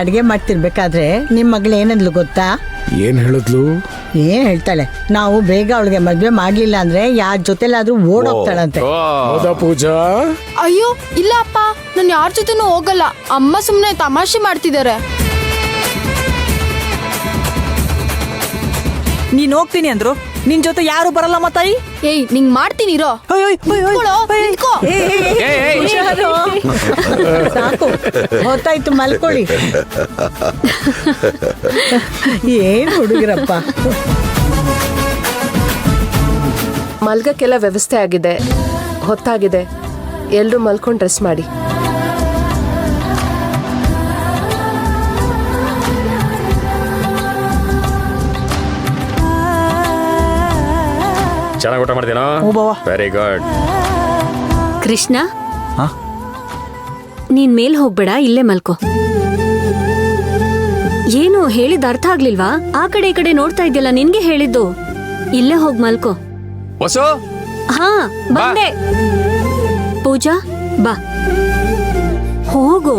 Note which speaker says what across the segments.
Speaker 1: ಅಡಿಗೆ ಮಾಡ್ತಿರ್ಬೇಕಾದ್ರೆ ನಿಮ್ ಮಗಳು ಏನಂದ್ಲು ಗೊತ್ತಾ?
Speaker 2: ಏನ್ ಹೇಳಿದ್ಲು?
Speaker 1: ಏನ್ ಹೇಳ್ತಾಳೆ, ನಾವು ಬೇಗ ಅವಳಿಗೆ ಮದ್ವೆ ಮಾಡ್ಲಿಲ್ಲ ಅಂದ್ರೆ ಯಾರ ಜೊತೆಲಾದ್ರೂ ಓಡೋಗ್ತಾಳಂತೆ.
Speaker 2: ಹೌದಾ ಪೂಜಾ?
Speaker 3: ಅಯ್ಯೋ ಇಲ್ಲ ಅಪ್ಪ, ನಾನು ಯಾರ ಜೊತೆನೂ ಹೋಗಲ್ಲ. ಅಮ್ಮ ಸುಮ್ನೆ ತಮಾಷೆ ಮಾಡ್ತಿದ್ದಾರೆ.
Speaker 4: ನೀನ್ ಹೋಗ್ತೀನಿ ಅಂದ್ರು, ನಿನ್ ಜೊತೆ ಯಾರು ಬರಲ್ಲಮ್ಮ ತಾಯಿ.
Speaker 3: ಏಯ್ ನಿಂಗ್ ಮಾಡ್ತೀನಿ ಇರೋ.
Speaker 1: ಸಾಕು, ಹೊತ್ತಾಯ್ತು, ಮಲ್ಕೊಳ್ಳಿ. ಏನ್ ಹುಡುಗರಪ್ಪ.
Speaker 5: ಮಲ್ಗಕ್ಕೆಲ್ಲ ವ್ಯವಸ್ಥೆ ಆಗಿದೆ, ಹೊತ್ತಾಗಿದೆ, ಎಲ್ರು ಮಲ್ಕೊಂಡು ರೆಸ್ಟ್ ಮಾಡಿ.
Speaker 6: ಚೆನ್ನಾಗಿ ಊಟ ಮಾಡ್ತೀನೋ? Very good.
Speaker 7: ಕೃಷ್ಣ, ನೀನ್ ಮೇಲ್ ಹೋಗ್ಬೇಡ, ಇಲ್ಲೇ ಮಲ್ಕೋ. ಏನು ಹೇಳಿದ ಅರ್ಥ ಆಗ್ಲಿಲ್ವಾ? ಆ ಕಡೆ ಈ ಕಡೆ ನೋಡ್ತಾ ಇದ್ಯಲ್ಲ, ನಿನ್ಗೆ ಹೇಳಿದ್ದು. ಇಲ್ಲೇ ಹೋಗ್ ಮಲ್ಕೋ.
Speaker 6: ವಸು,
Speaker 7: ಹಾ ಬಂದೆ. ಪೂಜಾ ಬಾ, ಹೋಗೋ.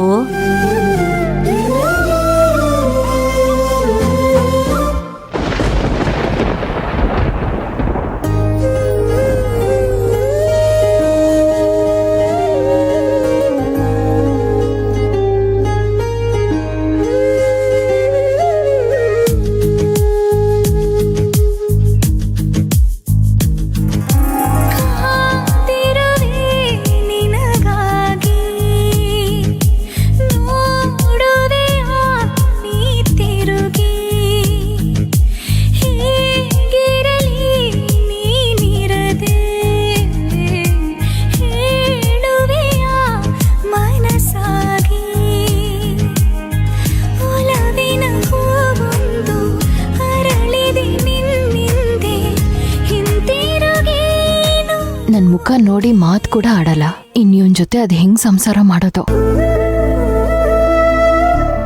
Speaker 8: ನನ್ ಮುಖ ನೋಡಿ ಮಾತ್ ಕೂಡ ಆಡಲ್ಲ. ಇನ್ಯವನ್ ಜೊತೆ ಅದ್ ಹೆಂಗ್ ಸಂಸಾರ ಮಾಡೋದು?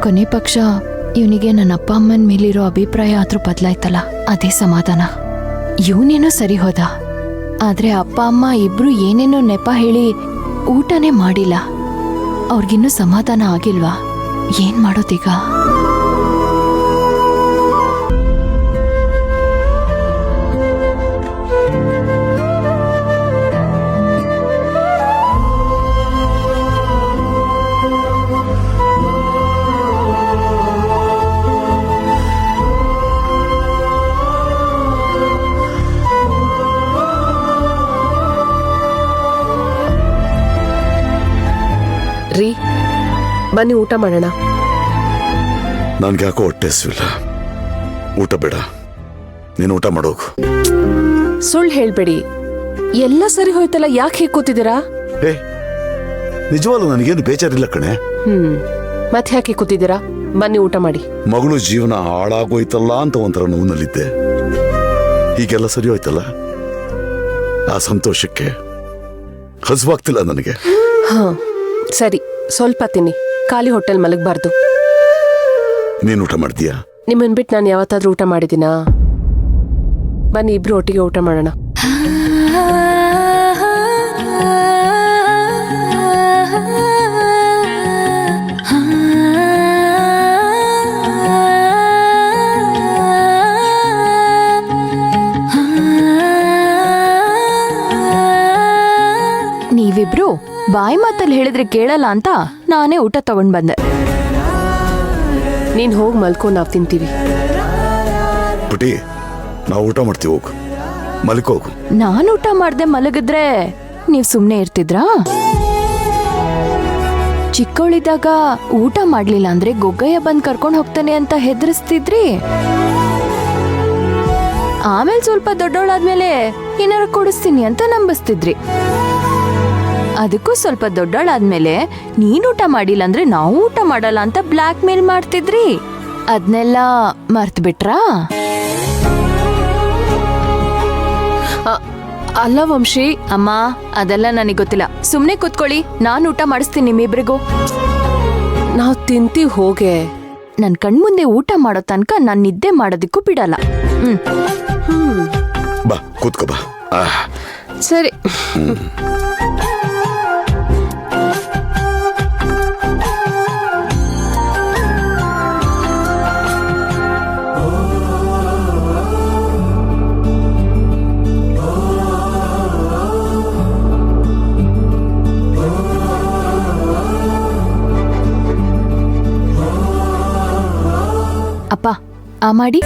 Speaker 8: ಕೊನೆ ಪಕ್ಷ ಇವನಿಗೆ ನನ್ನ ಅಪ್ಪ ಅಮ್ಮನ ಮೇಲಿರೋ ಅಭಿಪ್ರಾಯ ಆದ್ರೂ ಬದಲಾಯ್ತಲ್ಲ, ಅದೇ ಸಮಾಧಾನ. ಇವನೇನೋ ಸರಿ ಹೋದ, ಆದ್ರೆ ಅಪ್ಪ ಅಮ್ಮ ಇಬ್ರು ಏನೇನೋ ನೆಪ ಹೇಳಿ ಊಟನೇ ಮಾಡಿಲ್ಲ. ಅವ್ರಿಗಿನ್ನೂ ಸಮಾಧಾನ ಆಗಿಲ್ವಾ? ಏನ್ ಮಾಡೋದೀಗ?
Speaker 5: ರೀ, ಬನ್ನಿ ಊಟ ಮಾಡೋಣ.
Speaker 9: ನನ್ಗೆ ಯಾಕೋ ಹೊಟ್ಟೆ ಹಸಿವಿಲ್ಲ, ಊಟ ಬೇಡ, ನೀನು ಊಟ ಮಾಡೋಗು.
Speaker 5: ಸುಳ್ಳು ಹೇಳ್ಬೇಡಿ, ಎಲ್ಲ ಸರಿ ಹೋಯ್ತಲ್ಲ, ಯಾಕೆ ಹೇಗೆ ಕೂತಿದ್ದೀರಾ?
Speaker 9: ಏ, ನಿಜವಾಗ್ಲೂ ನನಗೇನು ಬೇಜಾರಿಲ್ಲ ಕಣೆ.
Speaker 5: ಮತ್ತೆ ಯಾಕೆ ಕೂತಿದ್ದೀರಾ? ಬನ್ನಿ ಊಟ ಮಾಡಿ.
Speaker 9: ಮಗಳು ಜೀವನ ಹಾಳಾಗೋಯ್ತಲ್ಲ ಅಂತ ಒಂಥರ ನೋವಿನಲ್ಲಿದ್ದೆ. ಹೀಗೆಲ್ಲ ಸರಿ ಹೋಯ್ತಲ್ಲ, ಆ ಸಂತೋಷಕ್ಕೆ ಹಸುವಾಗ್ತಿಲ್ಲ ನನಗೆ.
Speaker 5: ಹಾ ಸರಿ, ಸ್ವಲ್ಪ ತಿನ್ನಿ, ಖಾಲಿ ಹೋಟೆಲ್ ಮಲಗಬಾರ್ದು.
Speaker 9: ನೀನು ಊಟ ಮಾಡ್ತೀಯಾ?
Speaker 5: ನಿಮ್ಮನ್ ಬಿಟ್ಟು ನಾನು ಯಾವತ್ತಾದ್ರೂ ಊಟ ಮಾಡಿದ್ದೀನಾ? ಬನ್ನಿ ಇಬ್ರು ಒಟ್ಟಿಗೆ ಊಟ ಮಾಡೋಣ.
Speaker 8: ನೀವಿಬ್ರು ಬಾಯಿ ಮಾತಲ್ಲಿ ಹೇಳಿದ್ರೆ ಕೇಳಲ್ಲ ಅಂತ ನಾನೇ ಊಟ ತಗೊಂಡ್ ಬಂದೆ.
Speaker 5: ನೀನ್ ಹೋಗಿ ಮಲ್ಕೋ, ನಾವ್ ತಿಂತೀವಿ.
Speaker 9: ಪುಟಿ, ನಾವು ಊಟ ಮಾಡ್ತೀವಿ, ಹೋಗು, ಮಲ್ಕೋಗು.
Speaker 8: ನಾನು ಊಟ ಮಾಡ್ದೆ ಮಲಗಿದ್ರೆ ನೀವ್ ಸುಮ್ನೆ ಇರ್ತಿದ್ರಾ? ಚಿಕ್ಕವಳಿದ್ದಾಗ ಊಟ ಮಾಡ್ಲಿಲ್ಲ ಅಂದ್ರೆ ಗೊಗ್ಗಯ್ಯ ಬಂದ್ ಕರ್ಕೊಂಡ್ ಹೋಗ್ತಾನೆ ಅಂತ ಹೆದರ್ಸ್ತಿದ್ರಿ. ಆಮೇಲೆ ಸ್ವಲ್ಪ ದೊಡ್ಡವಳಾದ್ಮೇಲೆ ಏನಾರ ಕೊಡಿಸ್ತೀನಿ ಅಂತ ನಂಬಿಸ್ತಿದ್ರಿ. ಅದಕ್ಕೂ ಸ್ವಲ್ಪ ದೊಡ್ಡವಳಾದ್ಮೇಲೆ ನೀನ್ ಊಟ ಮಾಡಿಲ್ಲ ಅಂದ್ರೆ ನಾವು ಊಟ ಮಾಡಲ್ಲ ಅಂತ ಬ್ಲ್ಯಾಕ್ ಮೇಲ್ ಮಾಡ್ತಿದ್ರಿ. ಅದ್ನೆಲ್ಲ ಮರ್ತ್ ಬಿಟ್ರಾ?
Speaker 5: ಅಲ್ಲ ವಂಶಿ.
Speaker 8: ಅಮ್ಮ, ಅದೆಲ್ಲ ನನಗೆ ಗೊತ್ತಿಲ್ಲ. ಸುಮ್ನೆ ಕೂತ್ಕೊಳ್ಳಿ, ನಾನು ಊಟ ಮಾಡಿಸ್ತೀನಿ ನಿಮ್ಮಿಬ್ರಿಗೂ.
Speaker 5: ನಾವ್ ತಿಂತೀವಿ, ಹೋಗೆ.
Speaker 8: ನನ್ ಕಣ್ಮುಂದೆ ಊಟ ಮಾಡೋ ತನಕ ನಾನ್ ನಿದ್ದೆ ಮಾಡೋದಿಕ್ಕೂ ಬಿಡಲ್ಲ.
Speaker 9: ಬಾ, ಕೂತ್ಕೋ ಬಾ.
Speaker 5: ಸರಿ.
Speaker 8: ಅಪ್ಪ ಆ ಮಾಡಿ.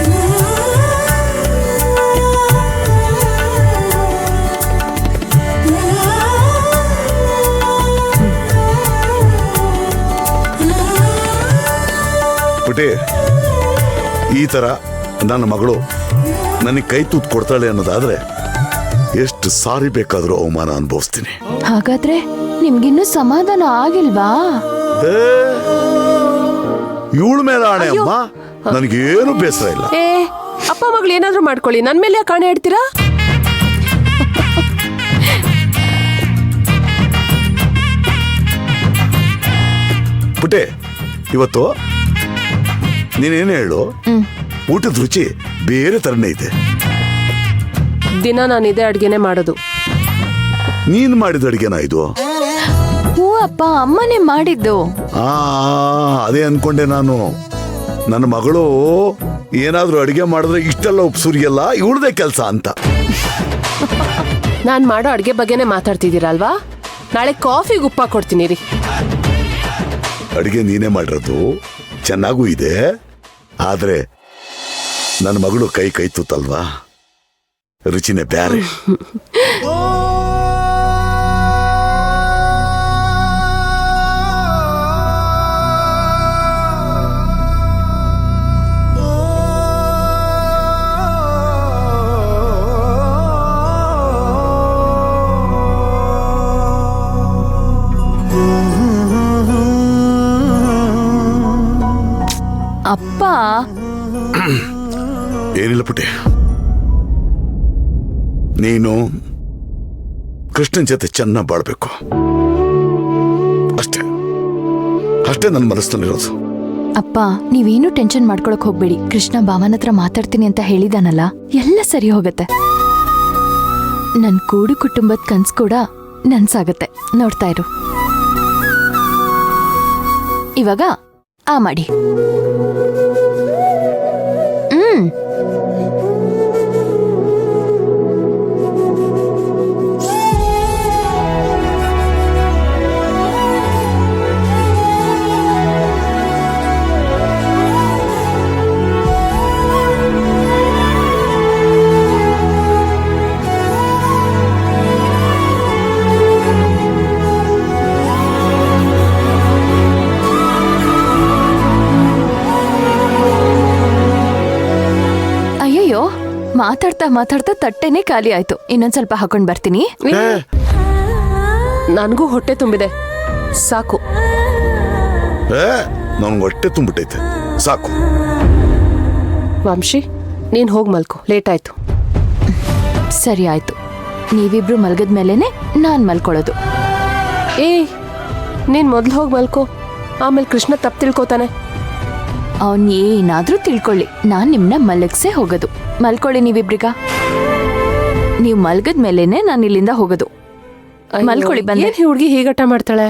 Speaker 9: ಪುಟಿ, ಈ ತರ ನನ್ನ ಮಗಳು ನನಗೆ ಕೈ ತೂತ್ ಕೊಡ್ತಾಳೆ ಅನ್ನೋದಾದ್ರೆ ಎಷ್ಟು ಸಾರಿ ಬೇಕಾದ್ರೂ ಅವಮಾನ ಅನುಭವಿಸ್ತೀನಿ.
Speaker 8: ಹಾಗಾದ್ರೆ ನಿಮ್ಗಿನ್ನೂ ಸಮಾಧಾನ ಆಗಿಲ್ವಾ?
Speaker 9: ಇವಳ ಮೇಲೆ ಆಣೆ ಅಮ್ಮ, ನನಗೇನು ಬೇಸರ ಇಲ್ಲ.
Speaker 5: ಏ ಅಪ್ಪ ಮಗಳು ಏನಾದ್ರೂ ಮಾಡ್ಕೊಳ್ಳಿ, ನನ್ ಮೇಲೆ ಯಾಕೆ ಕಾಣೆ ಆಡ್ತೀರಾ?
Speaker 9: ಪುಟೆ, ಇವತ್ತು ನೀನೇನು ಹೇಳು, ಊಟದ ರುಚಿ ಬೇರೆ ತರನೇ ಇದೆ.
Speaker 5: ದಿನ ನಾನು ಇದೇ ಅಡ್ಗೆನೆ ಮಾಡೋದು.
Speaker 9: ನೀನ್ ಮಾಡಿದ ಅಡಿಗೆನಾ ಇದು?
Speaker 8: ಹ್ಞೂ ಅಪ್ಪ, ಅಮ್ಮನೇ ಮಾಡಿದ್ದು.
Speaker 9: ಅದೇ ಅನ್ಕೊಂಡೆ ನಾನು. ನನ್ನ ಮಗಳು ಏನಾದ್ರೂ ಅಡಿಗೆ ಮಾಡಿದ್ರೆ ಇಷ್ಟೆಲ್ಲ ಉಪ್ಸುರಿಯಲ್ಲ, ಇವಳದೇ ಕೆಲಸ ಅಂತ.
Speaker 5: ನಾನ್ ಮಾಡೋ ಅಡ್ಗೆ ಬಗ್ಗೆನೆ ಮಾತಾಡ್ತಿದ್ದೀರಲ್ವಾ? ನಾಳೆ ಕಾಫಿಗೆ ಉಪ್ಪ ಕೊಡ್ತೀನಿ ರೀ.
Speaker 9: ಅಡಿಗೆ ನೀನೇ ಮಾಡಿರೋದು ಚೆನ್ನಾಗೂ ಇದೆ, ಆದ್ರೆ ನನ್ನ ಮಗಳು ಕೈ ತೂತಲ್ವಾ, ರುಚಿನೇ ಬ್ಯಾರೆ.
Speaker 8: ಅಪ್ಪ,
Speaker 9: ಏನಿಲ್ಲ ಪುಟ್ಟಿ, ನೀನು ಕೃಷ್ಣನ್ ಜೊತೆ ಚೆನ್ನಾಗಿ ಬಾಳ್ಬೇಕು ಅಷ್ಟೇ. ಅಷ್ಟೇ ನನ್ನ ಮನಸ್ಸಿನಲ್ಲಿರೋದು.
Speaker 8: ಅಪ್ಪ, ನೀವೇನು ಟೆನ್ಷನ್ ಮಾಡ್ಕೊಳಕ್ ಹೋಗ್ಬೇಡಿ. ಕೃಷ್ಣ ಭಾವನ ಹತ್ರ ಮಾತಾಡ್ತೀನಿ ಅಂತ ಹೇಳಿದಾನಲ್ಲ, ಎಲ್ಲ ಸರಿ ಹೋಗತ್ತೆ. ನನ್ ಕೂಡು ಕುಟುಂಬದ ಕನ್ಸ್ ಕೂಡ ನನ್ಸಾಗತ್ತೆ. ನೋಡ್ತಾ ಇರು. ಇವಾಗ ಆ ಮಾಡಿ. ಮಾತಾಡ್ತಾ ಮಾತಾಡ್ತಾ ತಟ್ಟೆನೇ ಖಾಲಿ ಆಯ್ತು. ಇನ್ನೊಂದ್ ಸ್ವಲ್ಪ ಹಾಕೊಂಡ್ ಬರ್ತೀನಿ.
Speaker 5: ನನಗೂ ಹೊಟ್ಟೆ ತುಂಬಿದೆ, ಸಾಕು.
Speaker 9: ನನ್ಗೆ ಹೊಟ್ಟೆ ತುಂಬಿಟ್ಟೈತೆ, ಸಾಕು.
Speaker 5: ವಂಶಿ, ನೀನ್ ಹೋಗ್ ಮಲ್ಕೋ, ಲೇಟ್ ಆಯ್ತು.
Speaker 8: ಸರಿ ಆಯ್ತು, ನೀವಿಬ್ರು ಮಲ್ಗದ್ಮೇಲೆನೆ ನಾನ್ ಮಲ್ಕೊಳ್ಳೋದು.
Speaker 5: ನೀನ್ ಮೊದ್ಲು ಹೋಗ್ ಮಲ್ಕೋ, ಆಮೇಲೆ ಕೃಷ್ಣ ತಪ್ಪು ತಿಳ್ಕೊತಾನೆ.
Speaker 8: ಅವನ್ ಏನಾದ್ರೂ ತಿಳ್ಕೊಳ್ಳಿ, ನಾನ್ ನಿಮ್ನ ಮಲಗ್ಸೇ ಹೋಗೋದು. ಮಲ್ಕೊಳ್ಳಿ ನೀವಿಬ್ರಿಗ. ನೀವ್ ಮಲ್ಗದ್ಮೇಲೆನೆ ನಾನು ಇಲ್ಲಿಂದ ಹೋಗೋದು. ಮಲ್ಕೊಳ್ಳಿ. ಬಂದೆ.
Speaker 5: ಹುಡುಗಿ ಹೀಗಟ ಮಾಡ್ತಾಳೆ.